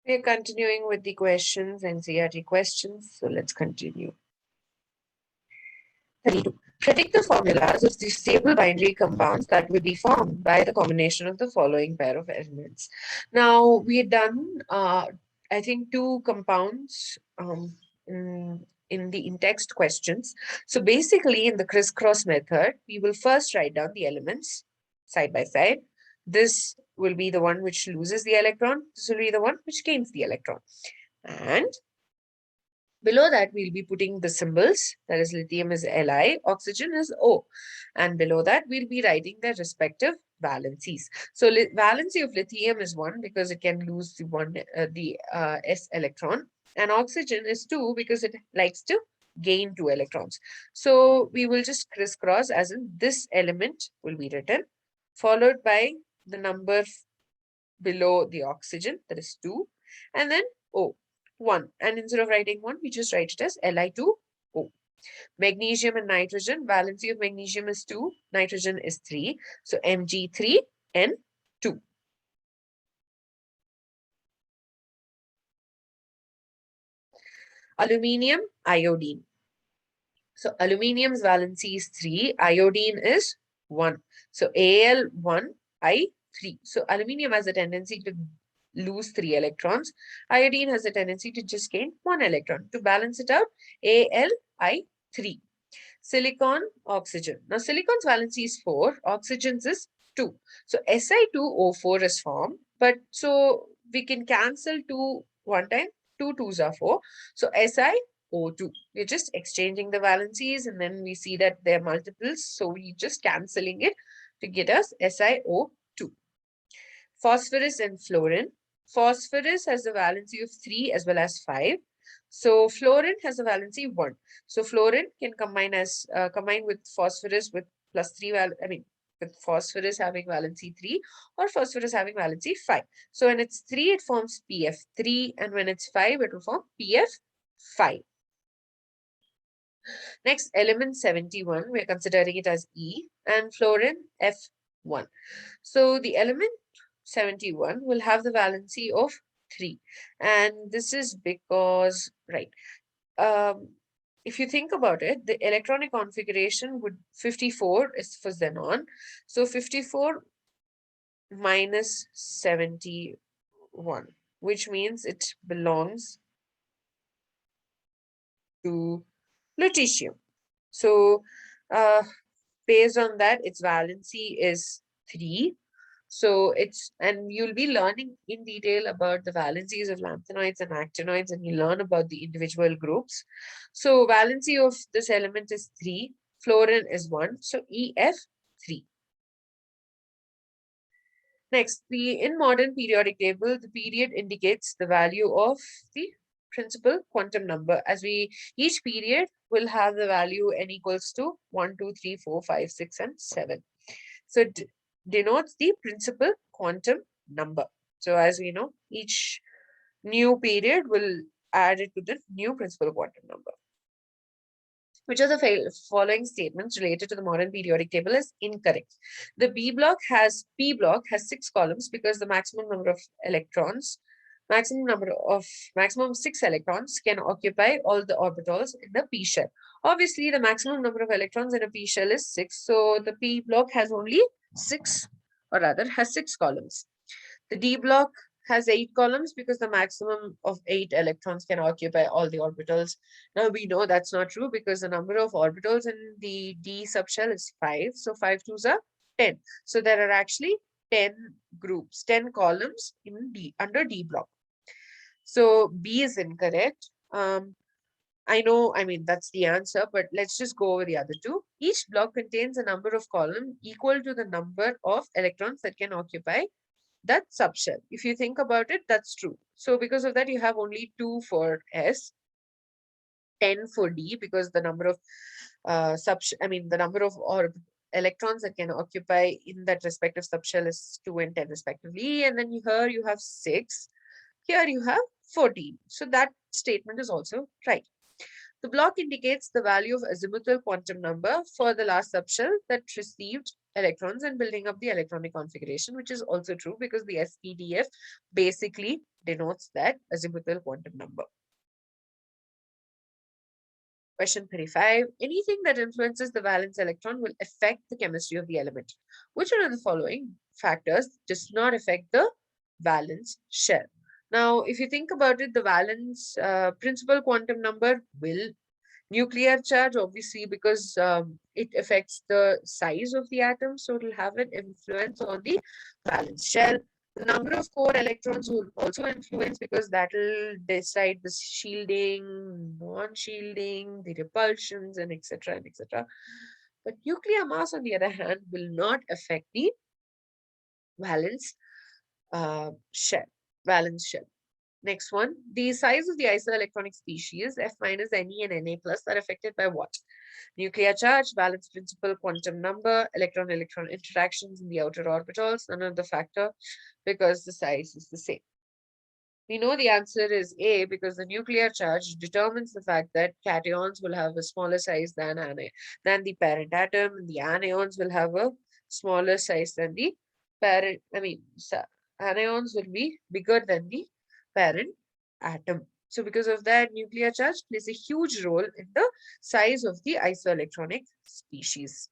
We're continuing with the questions, NCERT questions. So let's continue. 32. Predict the formulas of the stable binary compounds that will be formed by the combination of the following pair of elements. Now, we had done, I think, two compounds in the in-text questions. So basically, in the crisscross method, we will first write down the elements side by side. This will be the one which loses the electron. This will be the one which gains the electron. And below that, we'll be putting the symbols. That is, lithium is Li, oxygen is O. And below that, we'll be writing their respective valencies. So valency of lithium is 1 because it can lose the S electron. And oxygen is 2 because it likes to gain 2 electrons. So we will just crisscross, as in this element will be written, followed by the number below the oxygen, that is 2, and then O. 1. And instead of writing 1, we just write it as Li2O. Magnesium and nitrogen, valency of magnesium is 2, nitrogen is 3. So Mg3N2. Aluminium, iodine. So aluminium's valency is 3, iodine is 1. So Al1I3. So aluminium has a tendency to lose 3 electrons. Iodine has a tendency to just gain 1 electron. To balance it out, Ali3. Silicon, oxygen. Now silicon's valency is 4, oxygen's is 2. So Si2O4 is formed, but so we can cancel 2 one time. 2 2s are 4. So SiO2. We're just exchanging the valencies and then we see that they're multiples. So we're just cancelling it to get us SiO2. Phosphorus and fluorine. Phosphorus has a valency of 3 as well as 5. So fluorine has a valency 1. So fluorine can combine with phosphorus with plus 3 with phosphorus having valency 3 or phosphorus having valency 5. So when it's 3, it forms PF3, and when it's 5, it will form PF5. Next, element 71, we're considering it as E, and fluorine F1. So the element 71 will have the valency of 3. And this is because, right, if you think about it, the electronic configuration would 54 is for xenon. So 54 minus 71, which means it belongs to lutetium. So based on that, its valency is 3. So and you'll be learning in detail about the valencies of lanthanoids and actinoids, and you learn about the individual groups. So valency of this element is 3, fluorine is 1, so EF3. Next, in modern periodic table, the period indicates the value of the principal quantum number, as each period will have the value n equals to 1, 2, 3, 4, 5, 6, and 7. So it denotes the principal quantum number. So as we know, each new period will add it to the new principal quantum number. Which of the following statements related to the modern periodic table is incorrect? The P block has 6 columns because the maximum number of electrons, maximum 6 electrons can occupy all the orbitals in the P shell. Obviously, the maximum number of electrons in a P shell is 6. So the P block has only 6, or rather has 6 columns. The D block has 8 columns because the maximum of 8 electrons can occupy all the orbitals. Now we know that's not true because the number of orbitals in the D subshell is 5. So 5 2s are 10. So there are actually 10 groups, 10 columns in under D block. So B is incorrect. That's the answer, but let's just go over the other two. Each block contains a number of columns equal to the number of electrons that can occupy that subshell. If you think about it, that's true. So because of that, you have only 2 for S, 10 for D, because the number of the number of electrons that can occupy in that respective subshell is 2 and 10 respectively. And then here you have 6. Here you have 14. So that statement is also right. The block indicates the value of azimuthal quantum number for the last subshell that received electrons and building up the electronic configuration, which is also true because the SPDF basically denotes that azimuthal quantum number. Question 35. Anything that influences the valence electron will affect the chemistry of the element. Which one of the following factors does not affect the valence shell? Now, if you think about it, the valence principal quantum number will nuclear charge, obviously, because it affects the size of the atom, so it will have an influence on the valence shell. The number of core electrons will also influence because that will decide the shielding, non-shielding, the repulsions, and etc. and etc. But nuclear mass, on the other hand, will not affect the valence shell. Valence shell. Next one, the size of the isoelectronic species F minus, Ne, and Na plus are affected by what? Nuclear charge, valence principal, quantum number, electron-electron interactions in the outer orbitals, none of the factor because the size is the same. We know the answer is A because the nuclear charge determines the fact that cations will have a smaller size than the parent atom, and the anions will have a smaller size than the parent. Anions will be bigger than the parent atom. So because of that, nuclear charge plays a huge role in the size of the isoelectronic species.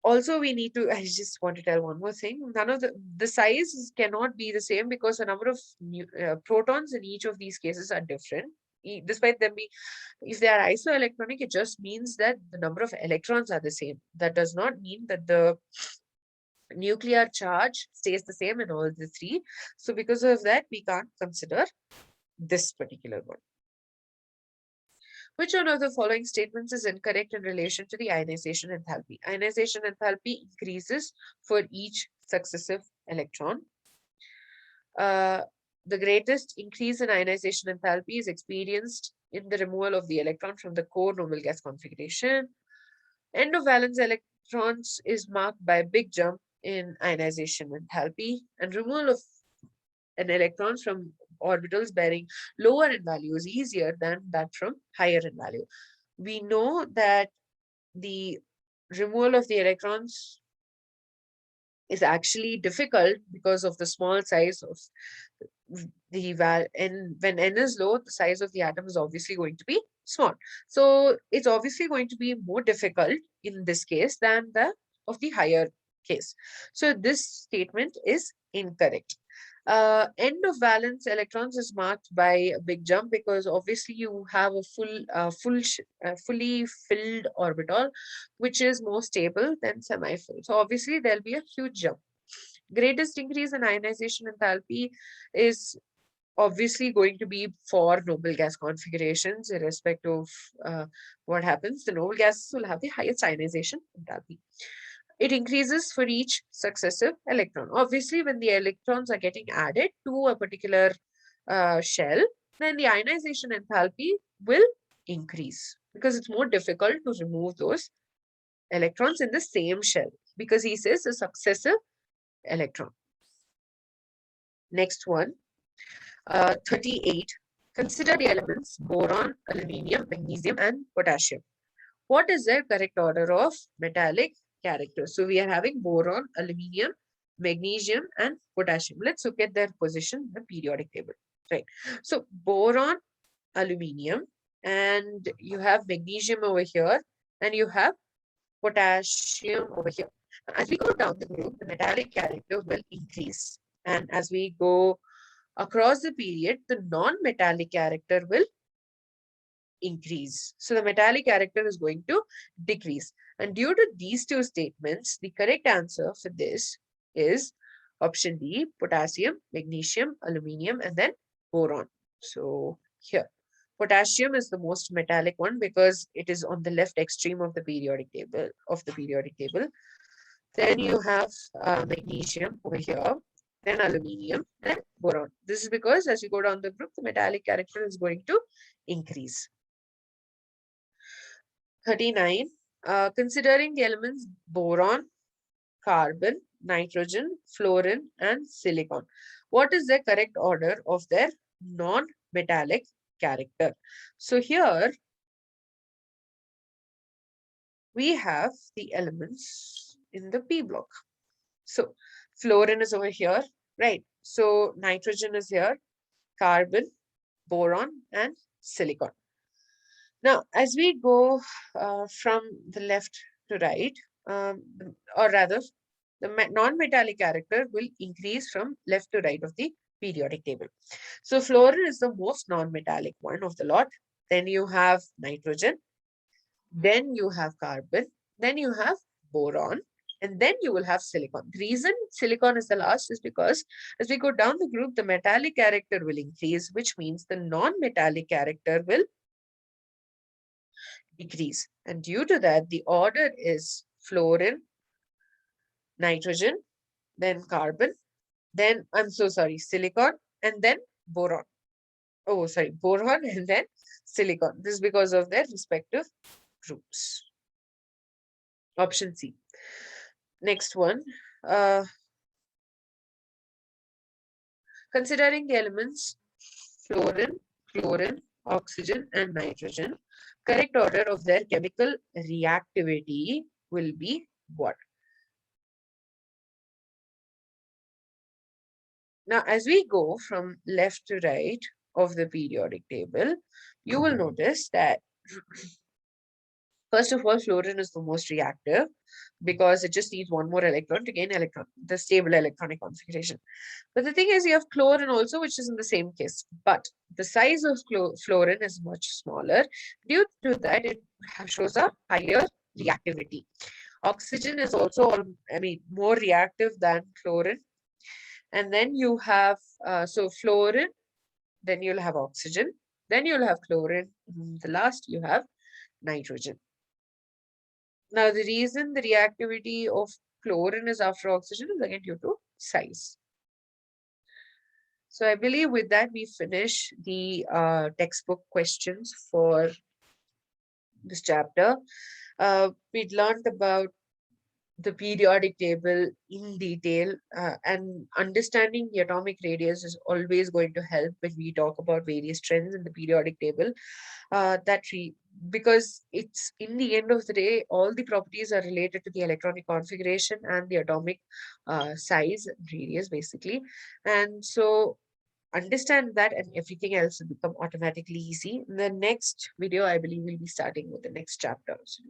Also, we need to, I just want to tell one more thing. None of the size cannot be the same because the number of protons in each of these cases are different. Despite them being, if they are isoelectronic, it just means that the number of electrons are the same. That does not mean that the nuclear charge stays the same in all the three. So because of that, we can't consider this particular one. Which one of the following statements is incorrect in relation to the ionization enthalpy? Ionization enthalpy increases for each successive electron. The greatest increase in ionization enthalpy is experienced in the removal of the electron from the core noble gas configuration. End of valence electrons is marked by a big jump in ionization enthalpy, and removal of an electron from orbitals bearing lower in value is easier than that from higher in value. We know that the removal of the electrons is actually difficult because of the small size of the and when n is low, the size of the atom is obviously going to be small. So it's obviously going to be more difficult in this case than the of the higher case. So this statement is incorrect. End of valence electrons is marked by a big jump because obviously you have a fully filled orbital, which is more stable than semi-full. So obviously there'll be a huge jump. Greatest increase in ionization enthalpy is obviously going to be for noble gas configurations, irrespective of what happens. The noble gases will have the highest ionization enthalpy. It increases for each successive electron. Obviously, when the electrons are getting added to a particular shell, then the ionization enthalpy will increase because it's more difficult to remove those electrons in the same shell because he says a successive electron. Next one, 38. Consider the elements boron, aluminium, magnesium, and potassium. What is their correct order of metallic character? So we are having boron, aluminium, magnesium, and potassium. Let's look at their position in the periodic table. Right. So boron, aluminium, and you have magnesium over here, and you have potassium over here. As we go down the group, the metallic character will increase. And as we go across the period, the non-metallic character will increase. So the metallic character is going to decrease. And due to these two statements, the correct answer for this is option D, potassium, magnesium, aluminium, and then boron. So here, potassium is the most metallic one because it is on the left extreme of the periodic table. Then you have magnesium over here, then aluminium, then boron. This is because as you go down the group, the metallic character is going to increase. 39. Considering the elements boron, carbon, nitrogen, fluorine, and silicon. What is the correct order of their non non-metallic character. So here we have the elements in the P block. So fluorine is over here, right? So nitrogen is here, carbon, boron, and silicon. Now, as we go from the left to right, or rather, the non-metallic character will increase from left to right of the periodic table. So fluorine is the most non-metallic one of the lot. Then you have nitrogen, then you have carbon, then you have boron, and then you will have silicon. The reason silicon is the last is because as we go down the group, the metallic character will increase, which means the non-metallic character will decrease. And due to that, the order is fluorine, nitrogen, then carbon, then, I'm so sorry, silicon, and then boron. Oh, sorry, boron and then silicon. This is because of their respective groups. Option C. Next one. Considering the elements fluorine, chlorine, oxygen, and nitrogen, correct order of their chemical reactivity will be what? Now, as we go from left to right of the periodic table, you will notice that first of all, fluorine is the most reactive because it just needs one more electron to gain the stable electronic configuration. But the thing is, you have chlorine also, which is in the same case. But the size of fluorine is much smaller. Due to that, it shows a higher reactivity. Oxygen is also, more reactive than chlorine. And then you have, so fluorine, then you'll have oxygen, then you'll have chlorine, and the last you have nitrogen. Now, the reason the reactivity of chlorine is after oxygen is again due to size. So I believe with that, we finish the textbook questions for this chapter. We'd learned about the periodic table in detail, and understanding the atomic radius is always going to help when we talk about various trends in the periodic table. Because it's in the end of the day, all the properties are related to the electronic configuration and the atomic size radius, basically. And so understand that, and everything else will become automatically easy. In the next video, I believe we'll be starting with the next chapter. So